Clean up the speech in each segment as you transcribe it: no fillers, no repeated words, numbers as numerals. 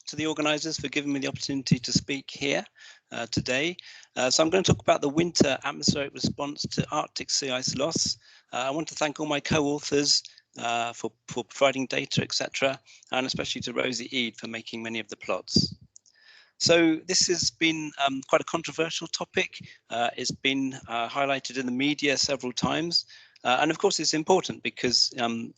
to the organisers for giving me the opportunity to speak here today. So I'm going to talk about the winter atmospheric response to Arctic sea ice loss. I want to thank all my co-authors for providing data, etc., and especially to Rosie Eade for making many of the plots. So this has been quite a controversial topic. It's been highlighted in the media several times. And of course, it's important because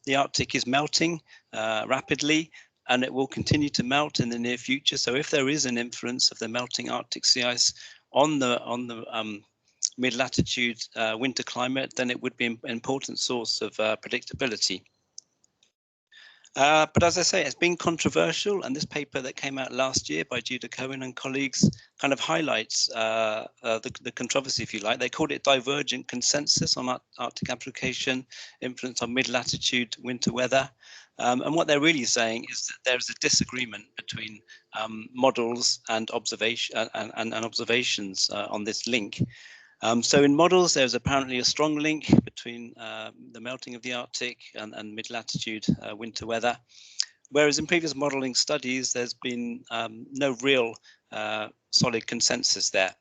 the Arctic is melting rapidly, and it will continue to melt in the near future. So if there is an influence of the melting Arctic sea ice on the mid-latitude winter climate, then it would be an important source of predictability. But as I say, it's been controversial, and this paper that came out last year by Judah Cohen and colleagues kind of highlights the controversy, if you like. They called it divergent consensus on Arctic application, influence on mid-latitude winter weather. And what they're really saying is that there's a disagreement between models and observations on this link. So in models, there's apparently a strong link between the melting of the Arctic and mid-latitude winter weather, whereas in previous modeling studies, there's been no real solid consensus there.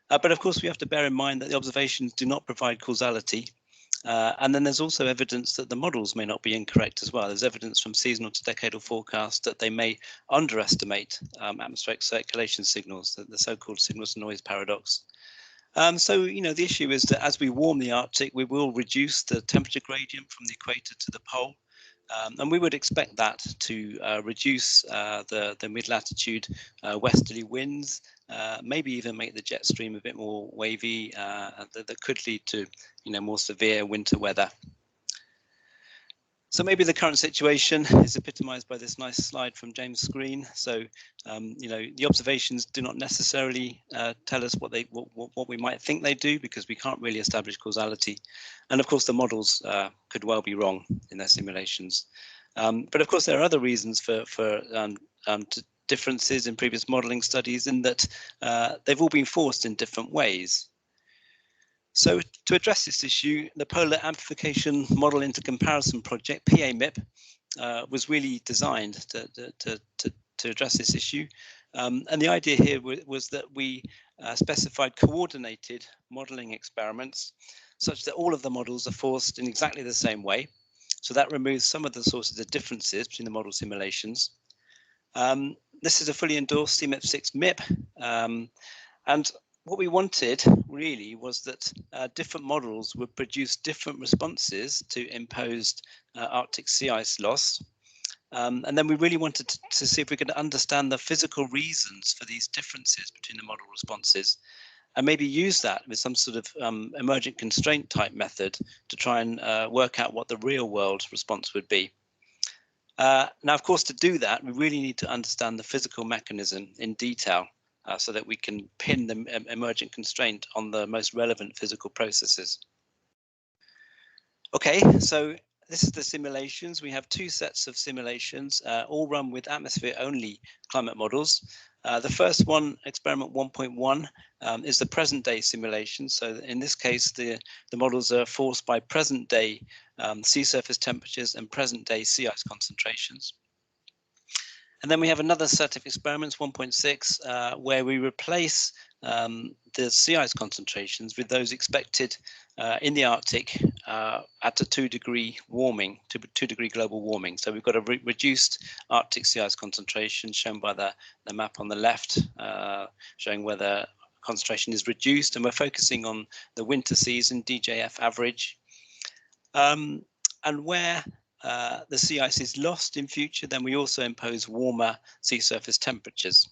But of course, we have to bear in mind that the observations do not provide causality. And then there's also evidence that the models may not be incorrect as well. There's evidence from seasonal to decadal forecasts that they may underestimate atmospheric circulation signals, the so-called signal-to-noise paradox. So, the issue is that as we warm the Arctic, we will reduce the temperature gradient from the equator to the pole. And we would expect that to reduce the mid-latitude westerly winds, maybe even make the jet stream a bit more wavy, that could lead to, more severe winter weather. So maybe the current situation is epitomized by this nice slide from James Screen. So, the observations do not necessarily tell us what we might think they do, because we can't really establish causality. And of course, the models could well be wrong in their simulations. But of course, there are other reasons for differences in previous modeling studies, in that they've all been forced in different ways. So to address this issue, the Polar Amplification Model Intercomparison Project, PAMIP, was really designed to address this issue. And the idea here was that we specified coordinated modeling experiments such that all of the models are forced in exactly the same way. So that removes some of the sources of differences between the model simulations. This is a fully endorsed CMIP6 MIP. And what we wanted really was that different models would produce different responses to imposed Arctic sea ice loss. And then we really wanted to see if we could understand the physical reasons for these differences between the model responses, and maybe use that with some sort of emergent constraint type method to try and work out what the real world response would be. Now, of course, to do that, we really need to understand the physical mechanism in detail, so that we can pin the emergent constraint on the most relevant physical processes. Okay, so this is the simulations. We have two sets of simulations, all run with atmosphere-only climate models. The first one, experiment 1.1, is the present-day simulation. So in this case, the models are forced by present-day sea surface temperatures and present-day sea ice concentrations. And then we have another set of experiments, 1.6, where we replace the sea ice concentrations with those expected in the Arctic at a 2-degree warming, 2-degree global warming. So we've got a reduced Arctic sea ice concentration shown by the map on the left, showing where the concentration is reduced, and we're focusing on the winter season DJF average. And where the sea ice is lost in future, then we also impose warmer sea surface temperatures.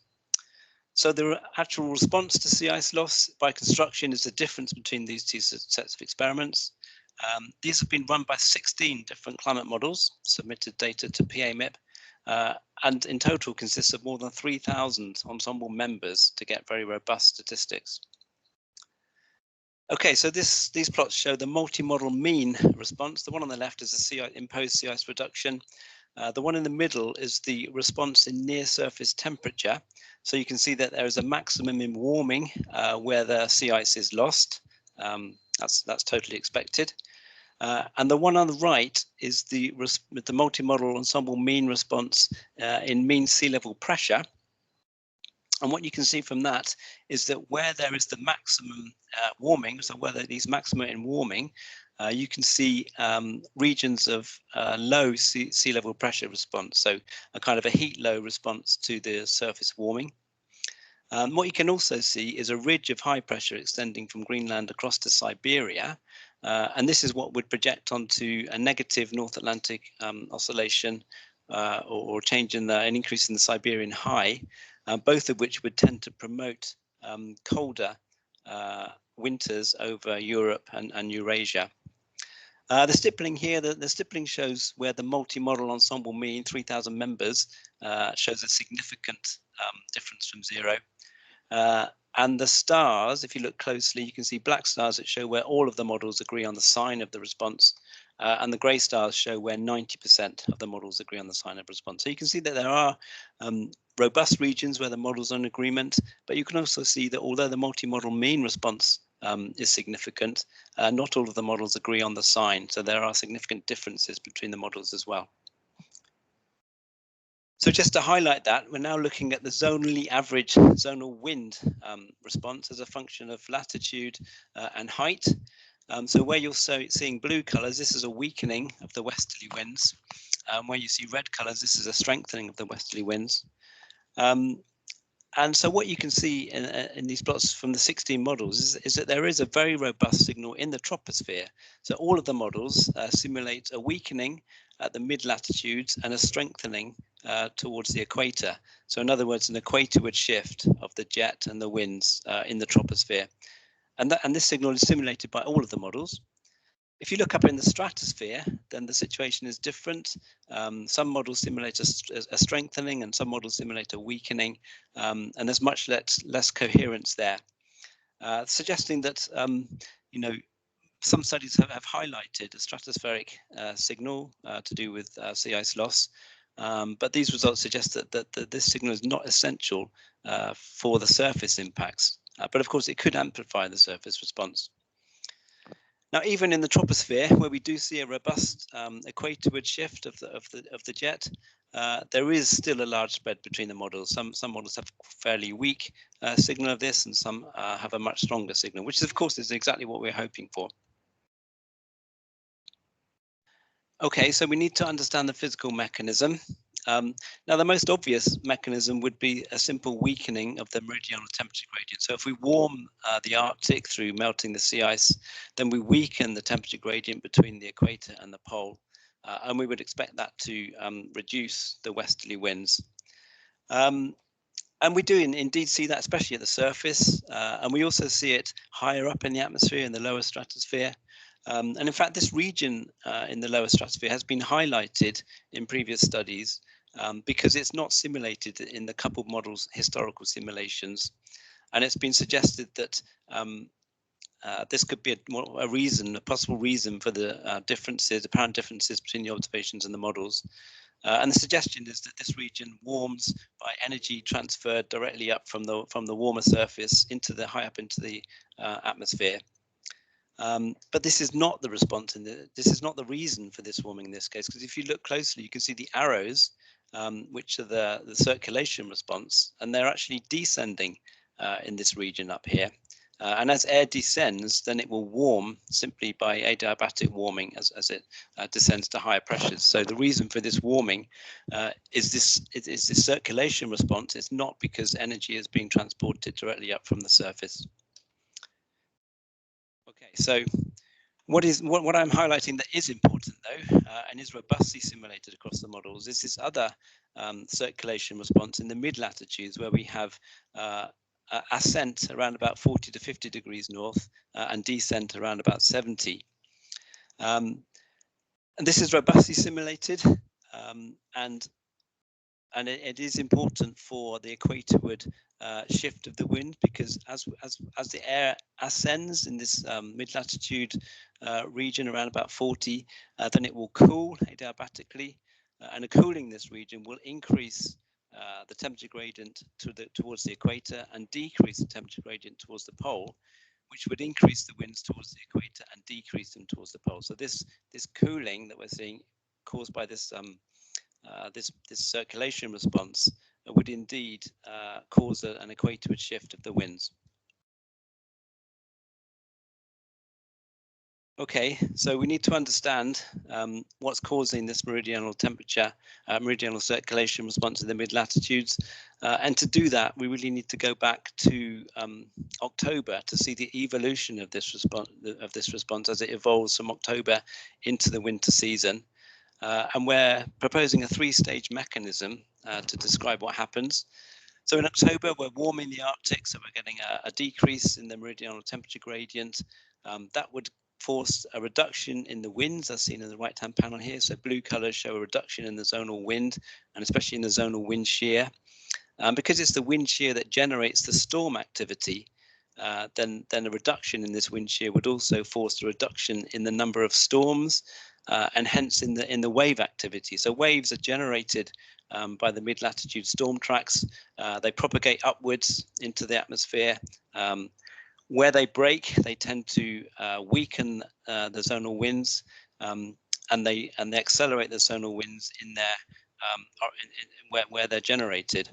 So the actual response to sea ice loss by construction is the difference between these two sets of experiments. These have been run by 16 different climate models, submitted data to PAMIP, and in total consists of more than 3,000 ensemble members to get very robust statistics. Okay, so these plots show the multi-model mean response. The one on the left is the imposed sea ice reduction. The one in the middle is the response in near surface temperature. So you can see that there is a maximum in warming where the sea ice is lost. That's totally expected. And the one on the right is the multimodal ensemble mean response in mean sea level pressure. And what you can see from that is that where there is the maximum warming, so where there is maximum in warming, you can see regions of low sea level pressure response, so a kind of a heat low response to the surface warming. What you can also see is a ridge of high pressure extending from Greenland across to Siberia. And this is what would project onto a negative North Atlantic oscillation or change in an increase in the Siberian high, both of which would tend to promote colder winters over Europe and Eurasia. The stippling here, the stippling shows where the multimodal ensemble mean, 3,000 members, shows a significant difference from zero. And the stars, if you look closely, you can see black stars that show where all of the models agree on the sign of the response, and the grey stars show where 90% of the models agree on the sign of response. So you can see that there are robust regions where the models are in agreement, but you can also see that although the multimodal mean response is significant, not all of the models agree on the sign, so there are significant differences between the models as well. So just to highlight that, we're now looking at the zonally average zonal wind response as a function of latitude and height. So where you're seeing blue colors, this is a weakening of the westerly winds. Where you see red colors, this is a strengthening of the westerly winds. And so what you can see in these plots from the 16 models is that there is a very robust signal in the troposphere. So all of the models simulate a weakening at the mid-latitudes and a strengthening towards the equator. So in other words, an equatorward shift of the jet and the winds in the troposphere. And this signal is simulated by all of the models. If you look up in the stratosphere, then the situation is different. Some models simulate a strengthening and some models simulate a weakening, and there's much less coherence there, suggesting that some studies have highlighted a stratospheric signal to do with sea ice loss, but these results suggest that this signal is not essential for the surface impacts, but of course it could amplify the surface response. Now, even in the troposphere, where we do see a robust equatorward shift of the jet, there is still a large spread between the models. Some models have a fairly weak signal of this, and some have a much stronger signal, which of course is exactly what we're hoping for. Okay, so we need to understand the physical mechanism. Now, the most obvious mechanism would be a simple weakening of the meridional temperature gradient. So if we warm the Arctic through melting the sea ice, then we weaken the temperature gradient between the equator and the pole, and we would expect that to reduce the westerly winds. And we do indeed see that, especially at the surface, and we also see it higher up in the atmosphere, in the lower stratosphere. And in fact, this region in the lower stratosphere has been highlighted in previous studies because it's not simulated in the coupled models historical simulations. And it's been suggested that this could be a possible reason for the apparent differences between the observations and the models. And the suggestion is that this region warms by energy transferred directly up from the warmer surface high up into the atmosphere. But this is not the response, this is not the reason for this warming in this case, because if you look closely, you can see the arrows, which are the circulation response, and they're actually descending in this region up here. And as air descends, then it will warm simply by adiabatic warming as it descends to higher pressures. So the reason for this warming is this circulation response. It's not because energy is being transported directly up from the surface. Okay, so what I'm highlighting that is important though, and is robustly simulated across the models, is this other circulation response in the mid-latitudes where we have ascent around about 40 to 50 degrees north and descent around about 70. And this is robustly simulated, and it is important for the equatorward shift of the wind, because as the air ascends in this mid-latitude region around about 40, then it will cool adiabatically, and cooling this region will increase the temperature gradient towards the equator and decrease the temperature gradient towards the pole, which would increase the winds towards the equator and decrease them towards the pole. So this cooling that we're seeing caused by this this circulation response would indeed cause an equatorward shift of the winds. Okay, so we need to understand what's causing this meridional temperature, meridional circulation response in the mid-latitudes. And to do that, we really need to go back to October to see the evolution of this response as it evolves from October into the winter season. And we're proposing a three-stage mechanism to describe what happens. So in October, we're warming the Arctic, so we're getting a decrease in the meridional temperature gradient. That would force a reduction in the winds, as seen in the right-hand panel here. So blue colors show a reduction in the zonal wind, and especially in the zonal wind shear. Because it's the wind shear that generates the storm activity, then a reduction in this wind shear would also force a reduction in the number of storms, and hence in the wave activity. So waves are generated by the mid-latitude storm tracks. They propagate upwards into the atmosphere. Where they break, they tend to weaken the zonal winds, and they accelerate the zonal winds in their where they're generated.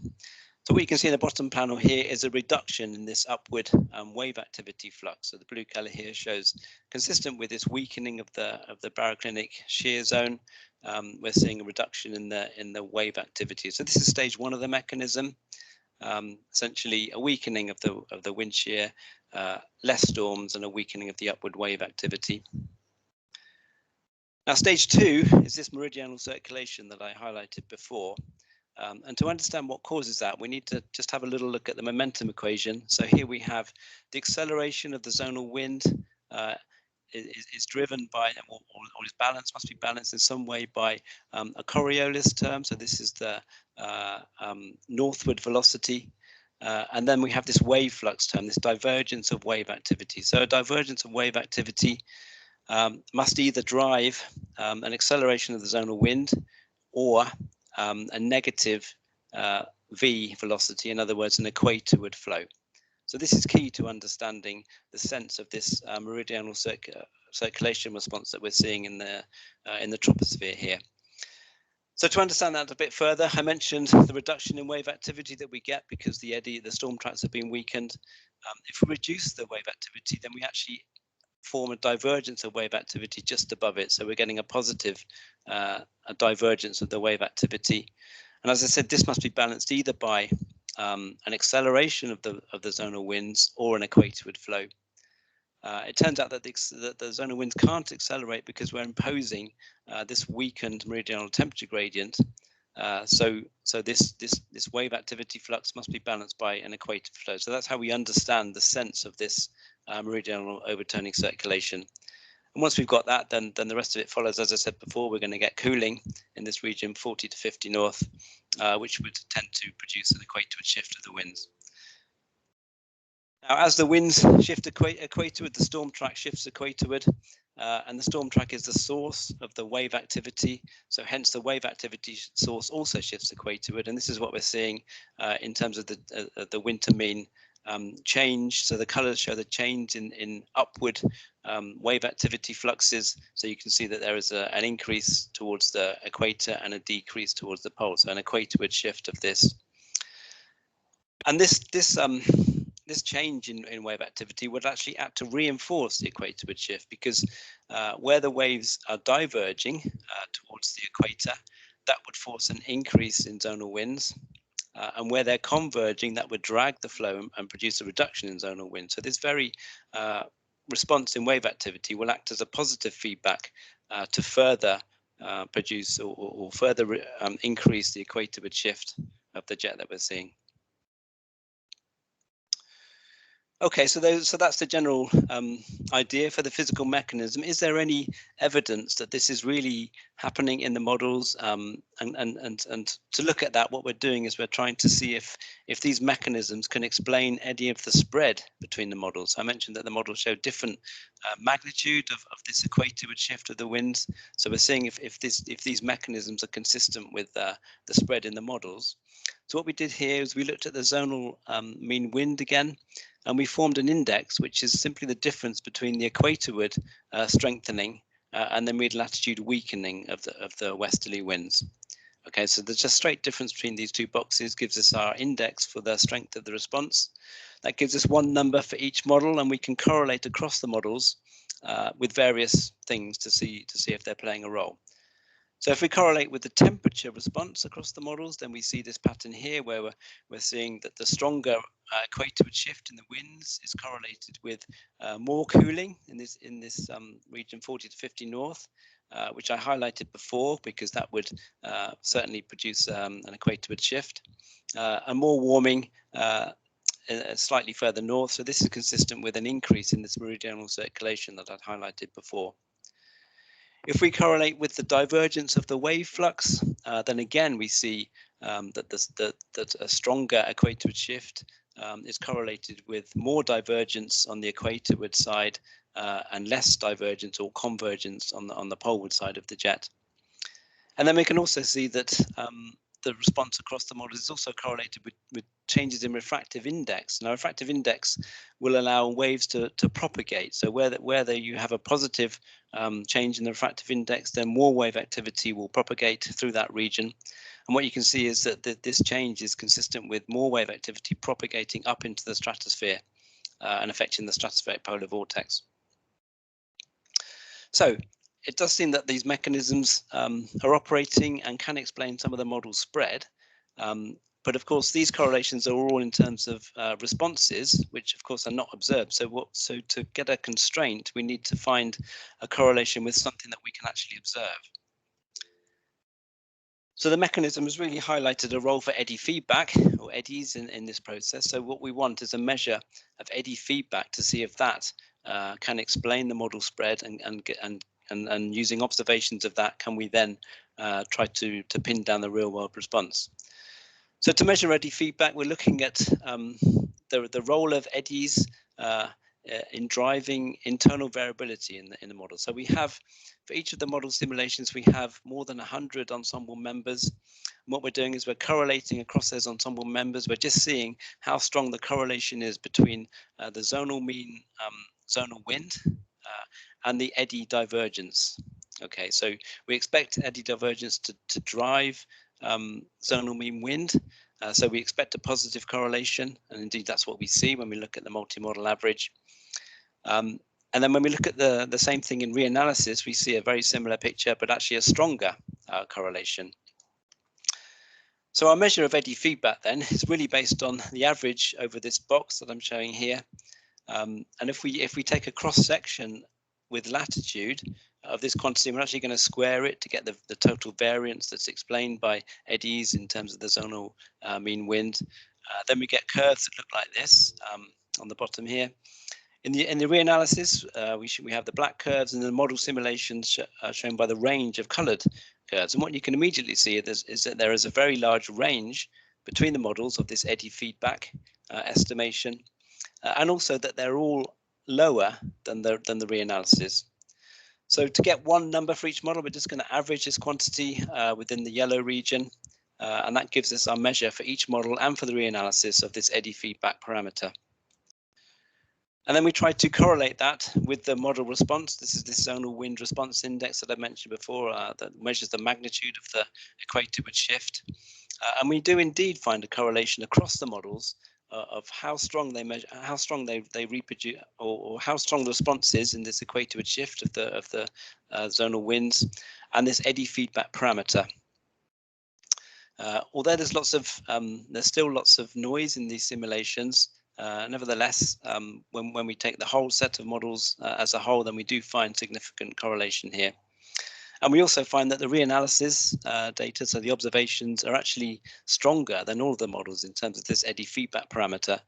So what you can see in the bottom panel here is a reduction in this upward wave activity flux. So the blue color here shows, consistent with this weakening of the baroclinic shear zone, we're seeing a reduction in the wave activity. So this is stage one of the mechanism. Essentially a weakening of the wind shear, less storms, and a weakening of the upward wave activity. Now stage two is this meridional circulation that I highlighted before. And to understand what causes that, we need to just have a little look at the momentum equation. So here we have the acceleration of the zonal wind is driven by, or is balanced, must be balanced in some way by a Coriolis term. So this is the northward velocity. And then we have this wave flux term, this divergence of wave activity. So a divergence of wave activity must either drive an acceleration of the zonal wind or a negative v velocity, in other words, an equatorward flow. So this is key to understanding the sense of this meridional circulation response that we're seeing in the troposphere here. So to understand that a bit further, I mentioned the reduction in wave activity that we get because the storm tracks have been weakened. If we reduce the wave activity, then we actually form a divergence of wave activity just above it. So we're getting a positive a divergence of the wave activity. And as I said, this must be balanced either by an acceleration of the zonal winds or an equatorward flow. It turns out that the zonal winds can't accelerate because we're imposing this weakened meridional temperature gradient. So this wave activity flux must be balanced by an equator flow. So that's how we understand the sense of this meridional overturning circulation. And once we've got that, then the rest of it follows. As I said before, we're going to get cooling in this region 40 to 50 north, which would tend to produce an equatorward shift of the winds. Now, as the winds shift equatorward, the storm track shifts equatorward, and the storm track is the source of the wave activity. So hence the wave activity source also shifts equatorward. And this is what we're seeing in terms of the winter mean change. So the colors show the change in upward wave activity fluxes. So you can see that there is an increase towards the equator and a decrease towards the pole. So an equatorward shift of this. And this change in wave activity would actually act to reinforce the equatorward shift, because where the waves are diverging towards the equator, that would force an increase in zonal winds. And where they're converging, that would drag the flow and produce a reduction in zonal wind. So this very response in wave activity will act as a positive feedback to further produce or further increase the equatorward shift of the jet that we're seeing. Okay, so that's the general idea for the physical mechanism. Is there any evidence that this is really happening in the models? And to look at that, what we're doing is we're trying to see if these mechanisms can explain any of the spread between the models. I mentioned that the models show different magnitude of this equatorward shift of the winds. So we're seeing if these mechanisms are consistent with the spread in the models. So what we did here is we looked at the zonal mean wind again, and we formed an index, which is simply the difference between the equatorward strengthening and the mid-latitude weakening of the westerly winds. Okay, so there's just straight difference between these two boxes gives us our index for the strength of the response. That gives us one number for each model, and we can correlate across the models with various things to see if they're playing a role. So if we correlate with the temperature response across the models, then we see this pattern here where we're seeing that the stronger equatorward shift in the winds is correlated with more cooling in this region 40 to 50 north, which I highlighted before because that would certainly produce an equatorward shift, and more warming slightly further north. So this is consistent with an increase in this meridional circulation that I'd highlighted before. If we correlate with the divergence of the wave flux, then again we see that a stronger equatorward shift is correlated with more divergence on the equatorward side and less divergence or convergence on the poleward side of the jet. And then we can also see that the response across the models is also correlated with changes in refractive index. Now, refractive index will allow waves to propagate. So where you have a positive change in the refractive index, then more wave activity will propagate through that region. And what you can see is that this change is consistent with more wave activity propagating up into the stratosphere and affecting the stratospheric polar vortex. So it does seem that these mechanisms are operating and can explain some of the model spread. But of course, these correlations are all in terms of responses, which of course are not observed. So to get a constraint, we need to find a correlation with something that we can actually observe. So the mechanism has really highlighted a role for eddy feedback or eddies in this process. So what we want is a measure of eddy feedback to see if that can explain the model spread, and using observations of that, can we then try to pin down the real world response. So to measure eddy feedback, we're looking at the role of eddies in driving internal variability in the model. So we have, for each of the model simulations, we have more than 100 ensemble members. And what we're doing is we're correlating across those ensemble members. We're just seeing how strong the correlation is between the zonal mean zonal wind and the eddy divergence. Okay, so we expect eddy divergence to drive zonal mean wind. So we expect a positive correlation, and indeed that's what we see when we look at the multi-model average. And then when we look at the same thing in reanalysis, we see a very similar picture, but actually a stronger correlation. So our measure of eddy feedback then is really based on the average over this box that I'm showing here. And if we take a cross section with latitude of this quantity, we're actually going to square it to get the total variance that's explained by eddies in terms of the zonal mean wind. Then we get curves that look like this on the bottom here. In the reanalysis, we have the black curves, and the model simulations shown by the range of coloured curves. And what you can immediately see is that there is a very large range between the models of this eddy feedback estimation, and also that they're all lower than the reanalysis. So to get one number for each model, we're just going to average this quantity within the yellow region, and that gives us our measure for each model and for the reanalysis of this eddy feedback parameter. And then we try to correlate that with the model response. This is this zonal wind response index that I mentioned before that measures the magnitude of the equatorward shift. And we do indeed find a correlation across the models of how strong they measure, how strong they reproduce, or how strong the response is in this equatorward shift of the zonal winds and this eddy feedback parameter. Although there's still lots of noise in these simulations. Nevertheless, when we take the whole set of models as a whole, then we do find significant correlation here. And we also find that the reanalysis data, so the observations, are actually stronger than all of the models in terms of this eddy feedback parameter,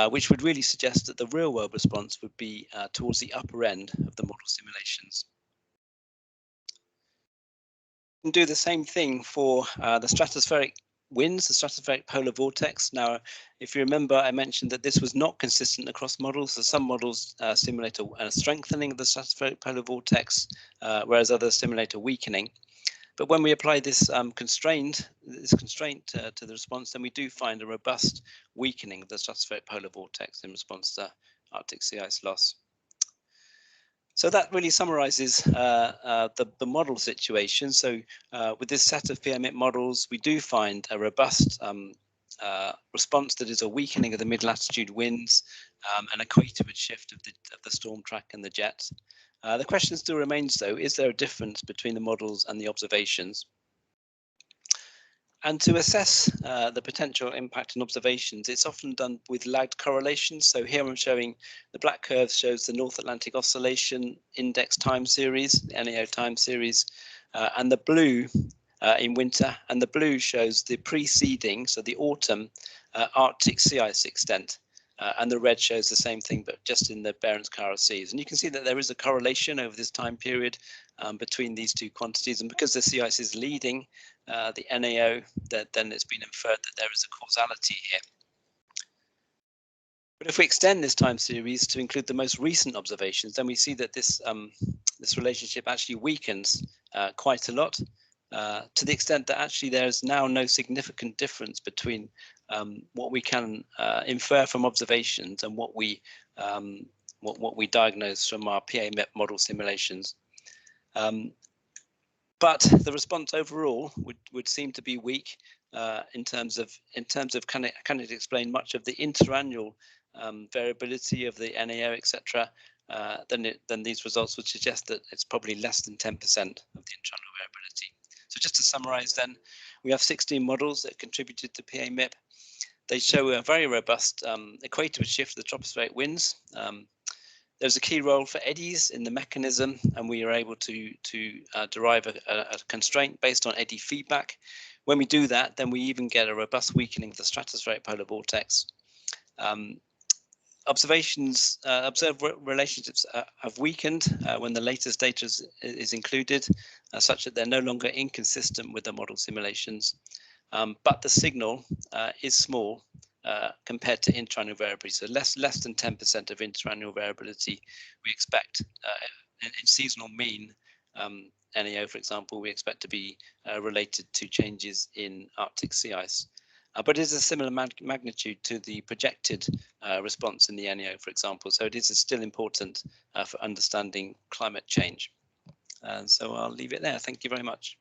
which would really suggest that the real world response would be towards the upper end of the model simulations. We can do the same thing for the stratospheric winds, the stratospheric polar vortex. Now, if you remember, I mentioned that this was not consistent across models. So some models simulate a strengthening of the stratospheric polar vortex, whereas others simulate a weakening. But when we apply this constraint to the response, then we do find a robust weakening of the stratospheric polar vortex in response to Arctic sea ice loss. So that really summarizes the model situation. So with this set of PMIP models, we do find a robust response that is a weakening of the mid-latitude winds, an equatorward shift of the storm track and the jets. The question still remains, though, is there a difference between the models and the observations? And to assess the potential impact on observations, it's often done with lagged correlations. So here I'm showing the black curve shows the North Atlantic Oscillation Index time series, the NAO time series, and the blue in winter, and the blue shows the preceding, so the autumn Arctic sea ice extent. And the red shows the same thing, but just in the Barents-Kara seas. And you can see that there is a correlation over this time period between these two quantities. And because the sea ice is leading the NAO, then it's been inferred that there is a causality here. But if we extend this time series to include the most recent observations, then we see that this relationship actually weakens quite a lot, to the extent that actually there is now no significant difference between what we can infer from observations and what we diagnose from our PMIP model simulations. But the response overall would seem to be weak in terms of can it explain much of the interannual variability of the NAO, etc. Then these results would suggest that it's probably less than 10% of the interannual variability. So just to summarize, then we have 16 models that contributed to PMIP. They show a very robust equatorward shift of the tropospheric winds. There's a key role for eddies in the mechanism, and we are able to derive a constraint based on eddy feedback. When we do that, then we even get a robust weakening of the stratospheric polar vortex. Observed relationships have weakened when the latest data is included, such that they're no longer inconsistent with the model simulations. But the signal is small compared to interannual variability, so less than 10% of interannual variability we expect in seasonal mean NAO, for example, we expect to be related to changes in Arctic sea ice. But it is a similar magnitude to the projected response in the NAO, for example, so it is still important for understanding climate change. And so I'll leave it there. Thank you very much.